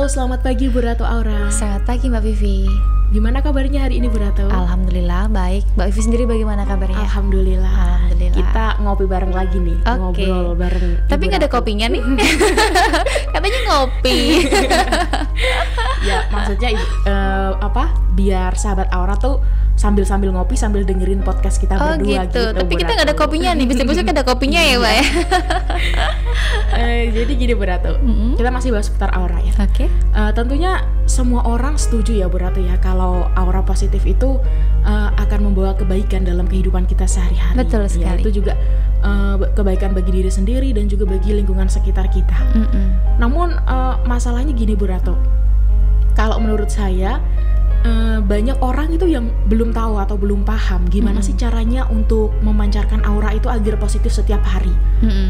Halo, selamat pagi Bu Ratu Aura. Selamat pagi Mbak Vivi. Gimana kabarnya hari ini Bu Ratu? Alhamdulillah baik. Mbak Vivi sendiri bagaimana kabarnya? Alhamdulillah. Kita ngopi bareng lagi nih, ngobrol bareng. Tapi nggak ada kopinya nih. Katanya ngopi. Ya maksudnya biar sahabat Aura tuh sambil ngopi sambil dengerin podcast kita berdua gitu. Tapi kita nggak ada kopinya nih. Bisa-bisa ada kopinya ya Mbak ya. Jadi gini Bu Ratu, kita masih bahas seputar aura ya. Oke. Tentunya semua orang setuju ya Bu Ratu ya kalau aura positif itu akan membawa kebaikan dalam kehidupan kita sehari-hari. Betul sekali. Ya, itu juga kebaikan bagi diri sendiri dan juga bagi lingkungan sekitar kita. Namun masalahnya gini Bu Ratu, kalau menurut saya banyak orang itu yang belum tahu atau belum paham gimana sih caranya untuk memancarkan aura itu agar positif setiap hari.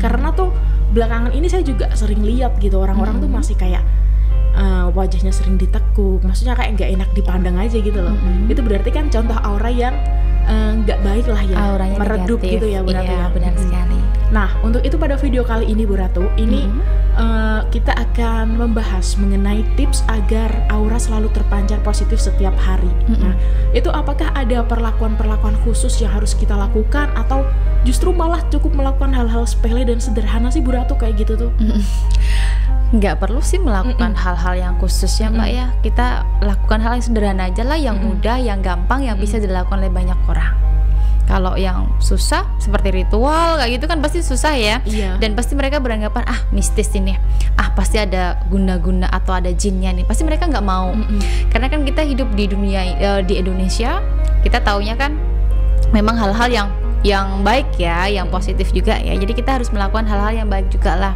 Karena tuh belakangan ini saya juga sering lihat gitu orang-orang tuh masih kayak wajahnya sering ditekuk, maksudnya kayak nggak enak dipandang aja gitu loh. Itu berarti kan contoh aura yang nggak baik lah ya, auranya meredup negatif. Gitu ya Bu Ratu ya. Benar sekali. Nah untuk itu pada video kali ini Bu Ratu ini kita akan membahas mengenai tips agar aura selalu terpancar positif setiap hari. Nah itu apakah ada perlakuan-perlakuan khusus yang harus kita lakukan atau justru malah cukup melakukan hal-hal sepele dan sederhana sih Bu Ratu kayak gitu tuh? Nggak perlu sih melakukan hal-hal yang khusus ya Mbak ya. Kita lakukan hal yang sederhana aja lah, yang mudah, yang gampang, yang bisa dilakukan oleh banyak orang. Kalau yang susah seperti ritual kayak gitu kan pasti susah ya. Dan pasti mereka beranggapan mistis ini, pasti ada guna-guna atau ada jinnya nih. Pasti mereka nggak mau. Karena kan kita hidup di dunia di Indonesia, kita taunya kan memang hal-hal yang baik ya, yang positif juga ya. Jadi kita harus melakukan hal-hal yang baik juga lah.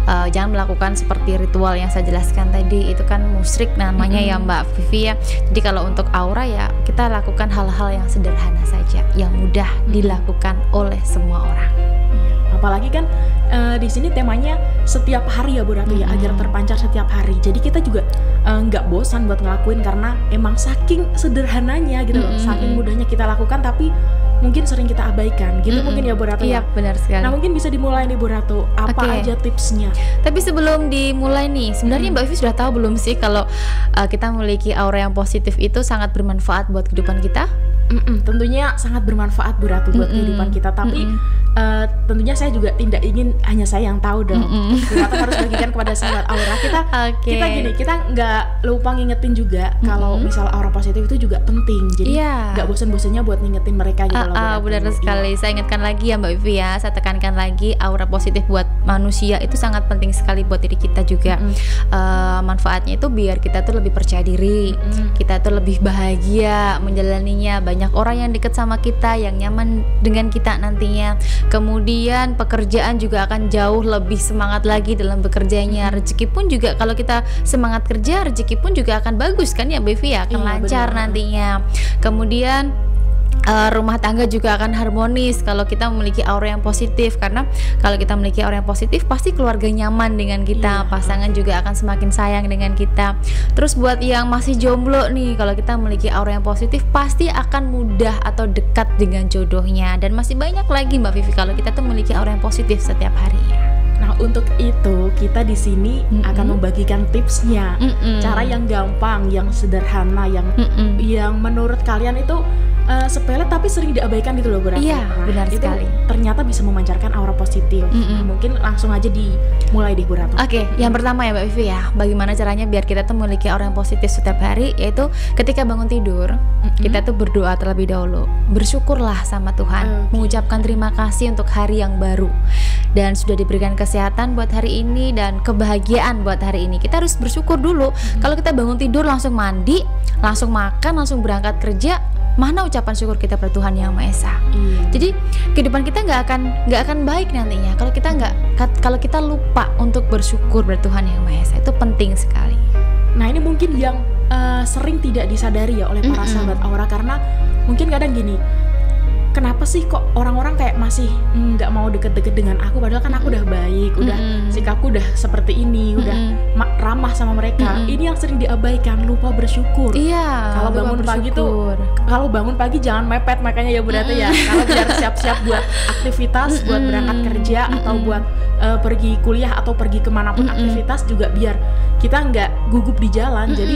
Jangan melakukan seperti ritual yang saya jelaskan tadi, itu kan musyrik namanya ya Mbak Vivi ya. Jadi kalau untuk aura ya kita lakukan hal-hal yang sederhana saja, yang mudah dilakukan oleh semua orang. Apalagi kan di sini temanya setiap hari ya Bu Ratu ya, agar terpancar setiap hari. Jadi kita juga nggak bosan buat ngelakuin karena emang saking sederhananya gitu loh, saking mudahnya kita lakukan tapi mungkin sering kita abaikan gitu mungkin ya Bu Ratu. Iya, benar sekali. Nah mungkin bisa dimulai nih Bu Ratu, apa aja tipsnya? Tapi sebelum dimulai nih, sebenarnya Mbak Vivi sudah tahu belum sih kalau kita memiliki aura yang positif itu sangat bermanfaat buat kehidupan kita? Tentunya sangat bermanfaat Bu Ratu buat kehidupan kita, tapi tentunya saya juga tidak ingin hanya saya yang tahu dong. Bu Ratu harus bagikan kepada sahabat aura kita. Kita gini, kita nggak lupa ngingetin juga kalau misal aura positif itu juga penting. Jadi nggak bosan-bosannya buat ngingetin mereka gitu loh. Benar sekali. Saya ingatkan lagi ya Mbak Vivi ya, saya tekankan lagi aura positif buat manusia itu sangat penting sekali buat diri kita juga. Manfaatnya itu biar kita tuh lebih percaya diri, kita tuh lebih bahagia menjalaninya. Banyak orang yang dekat sama kita, yang nyaman dengan kita nantinya. Kemudian pekerjaan juga akan jauh lebih semangat lagi dalam bekerjanya. Rezeki pun juga kalau kita semangat kerja, rezeki pun juga akan bagus kan ya Mbak Vivi ya, akan lancar nantinya. Kemudian rumah tangga juga akan harmonis kalau kita memiliki aura yang positif, karena kalau kita memiliki aura yang positif pasti keluarga nyaman dengan kita, pasangan juga akan semakin sayang dengan kita. Terus buat yang masih jomblo nih, kalau kita memiliki aura yang positif pasti akan mudah atau dekat dengan jodohnya. Dan masih banyak lagi Mbak Vivi kalau kita tuh memiliki aura yang positif setiap harinya. Nah untuk itu kita di sini akan membagikan tipsnya, cara yang gampang, yang sederhana, yang menurut kalian itu sepele tapi sering diabaikan gitu loh Bu Ratu. Iya, benar itu sekali. Ternyata bisa memancarkan aura positif. Mungkin langsung aja dimulai deh Bu Ratu. Yang pertama ya Mbak Vivi ya, bagaimana caranya biar kita tuh memiliki aura yang positif setiap hari, yaitu ketika bangun tidur kita tuh berdoa terlebih dahulu, bersyukurlah sama Tuhan, mengucapkan terima kasih untuk hari yang baru dan sudah diberikan kesehatan buat hari ini dan kebahagiaan buat hari ini. Kita harus bersyukur dulu. Kalau kita bangun tidur langsung mandi, langsung makan, langsung berangkat kerja, mana ucapan syukur kita pada Tuhan Yang Maha Esa. Jadi kehidupan kita nggak akan baik nantinya kalau kita lupa untuk bersyukur pada Tuhan Yang Maha Esa. Itu penting sekali. Nah ini mungkin yang sering tidak disadari ya oleh para sahabat aura, karena mungkin kadang gini, kenapa sih kok orang-orang kayak masih nggak mau deket-deket dengan aku, padahal kan aku udah baik, udah sikapku udah seperti ini, udah ramah sama mereka. Ini yang sering diabaikan, lupa bersyukur. Iya. Kalau bangun pagi tuh, kalau bangun pagi jangan mepet, makanya ya Bu Ratu ya. Kalau biar siap-siap buat aktivitas, buat berangkat kerja atau buat pergi kuliah atau pergi kemanapun aktivitas juga biar kita nggak gugup di jalan. Jadi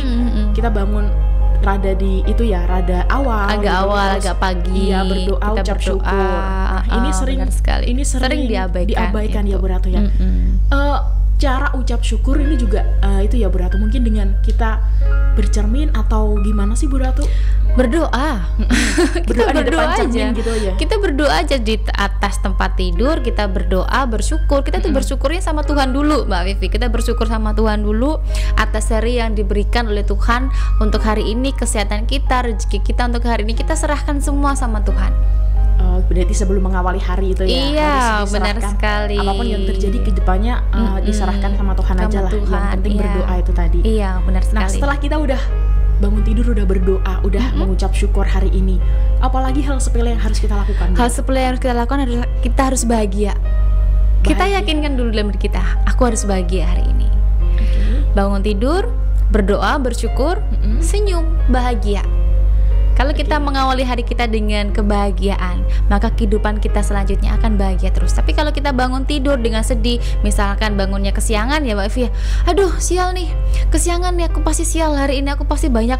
kita bangun rada agak awal, agak pagi, iya, berdoa, ucap syukur. Ini sering diabaikan ya Bu Ratu ya. Cara ucap syukur ini juga itu ya Bu Ratu, mungkin dengan kita bercermin atau gimana sih Bu Ratu? Berdoa. Berdoa di depan cermin gitu aja. Kita berdoa aja di atas tempat tidur, kita berdoa, bersyukur. Kita tuh bersyukurnya sama Tuhan dulu, Mbak Vivi. Kita bersyukur sama Tuhan dulu atas hari yang diberikan oleh Tuhan untuk hari ini, kesehatan kita, rezeki kita untuk hari ini, kita serahkan semua sama Tuhan. Berarti sebelum mengawali hari itu ya, iya, harus benar sekali. Apapun yang terjadi ke depannya diserahkan sama Tuhan aja lah. Yang penting berdoa itu tadi. Iya, benar sekali. Nah, setelah kita udah bangun tidur, udah berdoa, udah mengucap syukur hari ini, apalagi hal sepele yang harus kita lakukan? Hal sepele yang harus kita lakukan adalah kita harus bahagia. Kita yakinkan dulu dalam diri kita, aku harus bahagia hari ini. Bangun tidur, berdoa, bersyukur, senyum, bahagia. Kalau kita mengawali hari kita dengan kebahagiaan, maka kehidupan kita selanjutnya akan bahagia terus. Tapi kalau kita bangun tidur dengan sedih, misalkan bangunnya kesiangan ya Mbak Evi, aduh sial nih, kesiangan nih, aku pasti sial hari ini, aku pasti banyak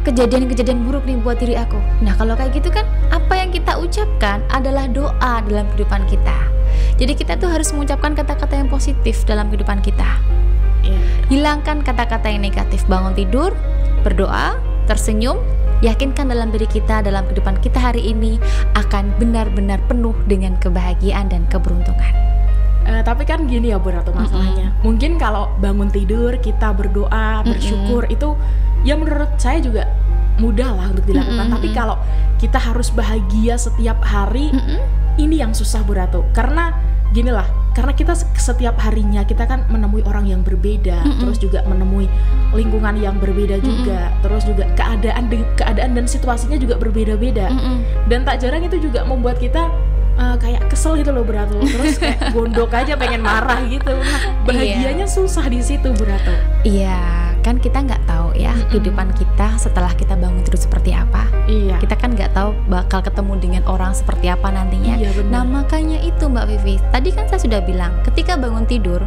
kejadian-kejadian buruk nih buat diri aku. Nah kalau kayak gitu kan, apa yang kita ucapkan adalah doa dalam kehidupan kita. Jadi kita tuh harus mengucapkan kata-kata yang positif dalam kehidupan kita. Hilangkan kata-kata yang negatif. Bangun tidur, berdoa, tersenyum, yakinkan dalam diri kita, dalam kehidupan kita hari ini akan benar-benar penuh dengan kebahagiaan dan keberuntungan. Tapi kan gini ya Bu Ratu masalahnya. Mungkin kalau bangun tidur kita berdoa, bersyukur itu ya menurut saya juga mudah lah untuk dilakukan. Tapi kalau kita harus bahagia setiap hari, ini yang susah Bu Ratu. Karena gini lah, karena kita setiap harinya kita kan menemui orang yang berbeda, terus juga menemui lingkungan yang berbeda juga, terus juga keadaan dan situasinya juga berbeda-beda. Dan tak jarang itu juga membuat kita kayak kesel gitu loh Bu Ratu. Terus kayak gondok aja pengen marah gitu. Nah, bahagianya susah di situ Bu Ratu. Iya, kan kita nggak tahu ya kehidupan kita setelah kita bangun tidur seperti apa. Iya. Kita kan nggak tahu bakal ketemu dengan orang seperti apa nantinya. Iya, benar. Nah makanya itu Mbak Vivi, tadi kan saya sudah bilang, ketika bangun tidur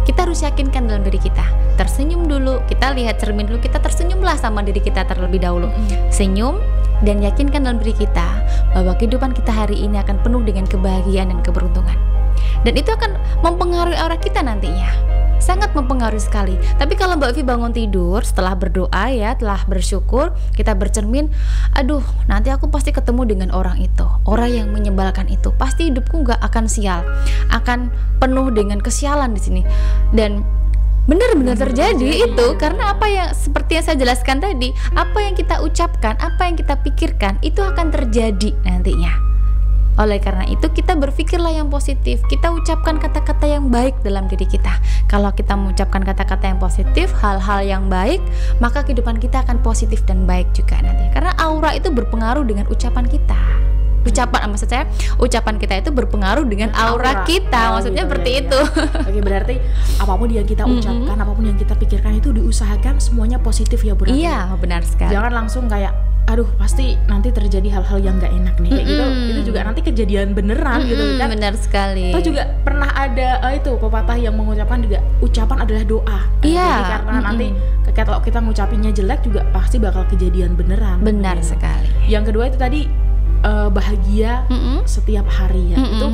kita harus yakinkan dalam diri kita, tersenyum dulu, kita lihat cermin dulu, kita tersenyumlah sama diri kita terlebih dahulu. Senyum dan yakinkan dalam diri kita bahwa kehidupan kita hari ini akan penuh dengan kebahagiaan dan keberuntungan. Dan itu akan mempengaruhi aura kita nantinya. Sangat mempengaruhi sekali. Tapi kalau Mbak Evi bangun tidur setelah berdoa ya, telah bersyukur, kita bercermin, aduh nanti aku pasti ketemu dengan orang itu, orang yang menyebalkan itu, pasti hidupku nggak akan sial, akan penuh dengan kesialan di sini. Dan benar-benar terjadi itu karena apa yang seperti yang saya jelaskan tadi, apa yang kita ucapkan, apa yang kita pikirkan itu akan terjadi nantinya. Oleh karena itu kita berpikirlah yang positif, kita ucapkan kata-kata yang baik dalam diri kita. Kalau kita mengucapkan kata-kata yang positif, hal-hal yang baik, maka kehidupan kita akan positif dan baik juga nanti. Karena aura itu berpengaruh dengan ucapan kita. Ucapan kita itu berpengaruh dengan aura kita, maksudnya gitu, seperti itu. Oke, berarti apapun yang kita ucapkan, apapun yang kita pikirkan itu diusahakan semuanya positif ya Bu Ratu. Iya, benar sekali. Jangan langsung kayak aduh pasti nanti terjadi hal-hal yang nggak enak nih kayak gitu, itu juga nanti kejadian beneran gitu kan. Benar sekali. Atau juga pernah ada itu pepatah yang mengucapkan juga ucapan adalah doa. Iya. Jadi karena nanti kalau kita ngucapinnya jelek juga pasti bakal kejadian beneran. Benar sekali. Yang kedua itu tadi bahagia setiap hari ya. Itu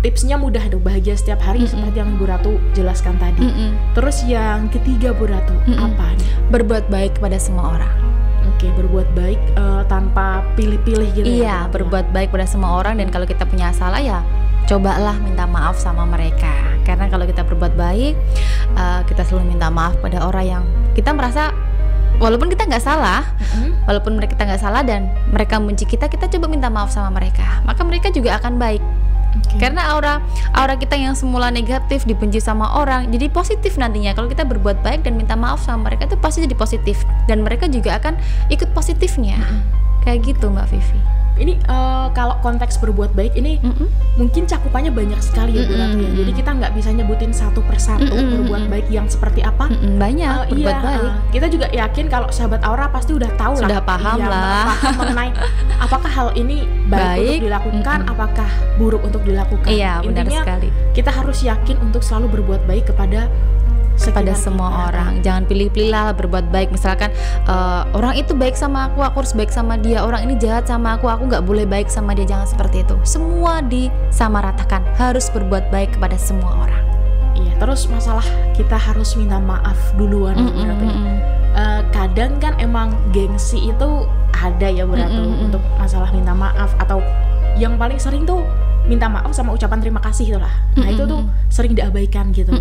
tipsnya mudah tuh, bahagia setiap hari seperti yang Bu Ratu jelaskan tadi. Terus yang ketiga Bu Ratu apa nih? Berbuat baik kepada semua orang. Oke, berbuat baik tanpa pilih-pilih gitu. Iya, berbuat baik pada semua orang, dan kalau kita punya salah ya cobalah minta maaf sama mereka. Karena kalau kita berbuat baik, kita selalu minta maaf pada orang yang kita merasa walaupun kita nggak salah, walaupun kita nggak salah dan mereka membenci kita, kita coba minta maaf sama mereka, maka mereka juga akan baik. Karena aura kita yang semula negatif dibenci sama orang jadi positif nantinya. Kalau kita berbuat baik dan minta maaf sama mereka itu pasti jadi positif, dan mereka juga akan ikut positifnya. Kayak gitu Mbak Vivi. Ini kalau konteks berbuat baik ini mungkin cakupannya banyak sekali ya Bu Ratu ya. Jadi kita nggak bisa nyebutin satu persatu berbuat baik yang seperti apa. Banyak berbuat baik. Kita juga yakin kalau sahabat Aura pasti udah tahu lah. Sudah paham lah. Paham mengenai apakah hal ini baik untuk dilakukan, apakah buruk untuk dilakukan. Iya, benar sekali. Kita harus yakin untuk selalu berbuat baik kepada semua orang. Jangan pilih-pilih lah berbuat baik. Misalkan orang itu baik sama aku harus baik sama dia. Orang ini jahat sama aku nggak boleh baik sama dia. Jangan seperti itu. Semua disamaratakan. Harus berbuat baik kepada semua orang. Iya. Terus masalah kita harus minta maaf duluan. Kadang kan emang gengsi itu ada ya Bu Ratu untuk masalah minta maaf, atau yang paling sering tuh minta maaf sama ucapan terima kasih itulah. Nah itu tuh sering diabaikan gitu.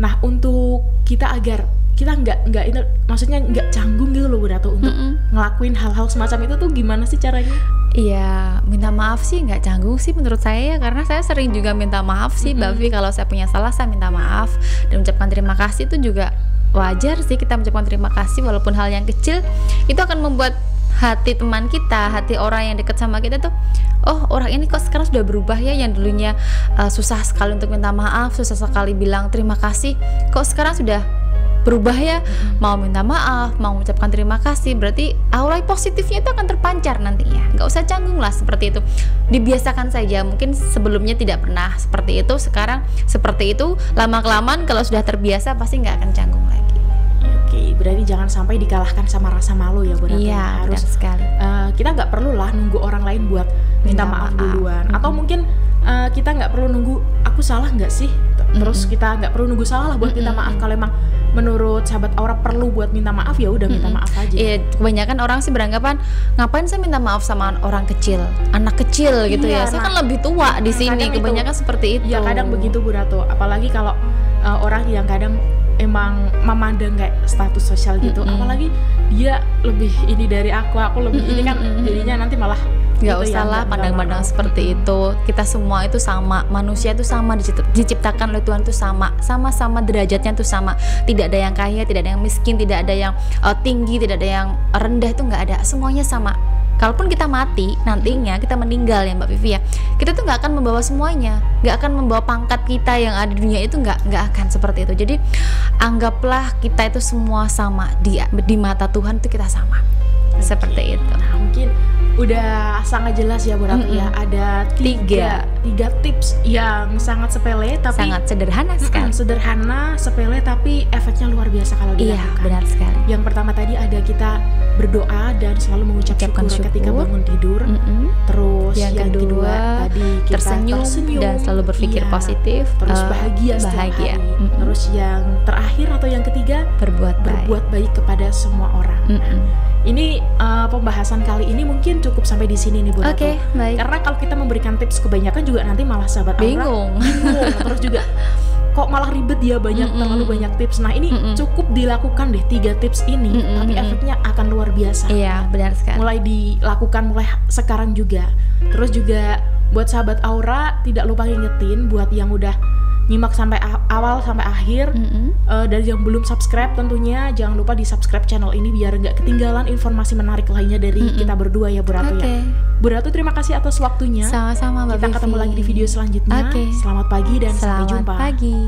Nah untuk kita agar kita nggak itu, maksudnya nggak canggung gitu loh Bu Ratu untuk ngelakuin hal-hal semacam itu tuh gimana sih caranya? Iya, minta maaf sih nggak canggung sih menurut saya ya, karena saya sering juga minta maaf sih Mbak Vi. Kalau saya punya salah saya minta maaf dan ucapkan terima kasih. Itu juga wajar sih kita mengucapkan terima kasih, walaupun hal yang kecil itu akan membuat hati teman kita, hati orang yang dekat sama kita tuh, oh orang ini kok sekarang sudah berubah ya, yang dulunya susah sekali untuk minta maaf, susah sekali bilang terima kasih, kok sekarang sudah berubah ya, mau minta maaf, mau mengucapkan terima kasih. Berarti aura positifnya itu akan terpancar nantinya. Nggak usah canggung lah seperti itu, dibiasakan saja. Mungkin sebelumnya tidak pernah seperti itu, sekarang seperti itu. Lama-kelamaan kalau sudah terbiasa pasti nggak akan canggung lagi. Oke, berarti jangan sampai dikalahkan sama rasa malu ya Bu Ratu. Iya, harus sekali. Kita nggak perlu lah nunggu orang lain buat minta maaf duluan. Atau mungkin kita nggak perlu nunggu aku salah nggak sih, terus kita nggak perlu nunggu salah lah buat minta maaf. Kalau emang menurut sahabat Aura perlu buat minta maaf, ya udah minta maaf aja. Iya, kebanyakan orang sih beranggapan ngapain saya minta maaf sama orang kecil, anak kecil gitu ya. Saya kan lebih tua di sini. Kebanyakan seperti itu. Ya kadang begitu Bu Ratu. Apalagi kalau orang yang kadang emang memandang kayak status sosial gitu, apalagi dia lebih ini dari aku lebih ini kan, jadinya nanti malah nggak usah lah pandang-pandang seperti itu. Kita semua itu sama, manusia itu sama, diciptakan oleh Tuhan itu sama-sama derajatnya itu sama. Tidak ada yang kaya, tidak ada yang miskin, tidak ada yang tinggi, tidak ada yang rendah, itu nggak ada, semuanya sama. Kalaupun kita mati nantinya, kita meninggal ya Mbak Vivi ya, kita tuh nggak akan membawa semuanya, nggak akan membawa pangkat kita yang ada di dunia itu, nggak akan seperti itu. Jadi anggaplah kita itu semua sama di mata Tuhan, itu kita sama. Seperti itu. Nah mungkin udah sangat jelas ya Bu Ratu ya, ada tiga tips yang sangat sepele tapi sangat sederhana sekali. Sederhana, sepele tapi efeknya luar biasa kalau dilakukan. Iya, benar sekali. Yang pertama tadi ada kita berdoa dan selalu mengucap syukur ketika bangun tidur. Terus yang kedua tadi kita tersenyum dan selalu berpikir positif. Terus bahagia. Terus yang terakhir atau yang ketiga berbuat baik kepada semua orang. Ini pembahasan kali ini mungkin cukup sampai di sini nih Bu Ratu. Oke, baik. Karena kalau kita memberikan tips kebanyakan juga nanti malah sahabat Aura bingung. Terus juga kok malah ribet ya, terlalu banyak tips. Nah ini cukup dilakukan deh 3 tips ini, tapi efeknya akan luar biasa. Iya, benar sekali. Mulai dilakukan mulai sekarang juga. Terus juga buat sahabat Aura tidak lupa ngingetin buat yang udah nyimak sampai awal sampai akhir, dan yang belum subscribe tentunya jangan lupa di subscribe channel ini biar nggak ketinggalan informasi menarik lainnya dari kita berdua ya Bu Ratu ya. Bu Ratu terima kasih atas waktunya. Sama-sama Mbak Vivi. Kita ketemu lagi di video selanjutnya. Selamat pagi dan sampai jumpa. Selamat pagi.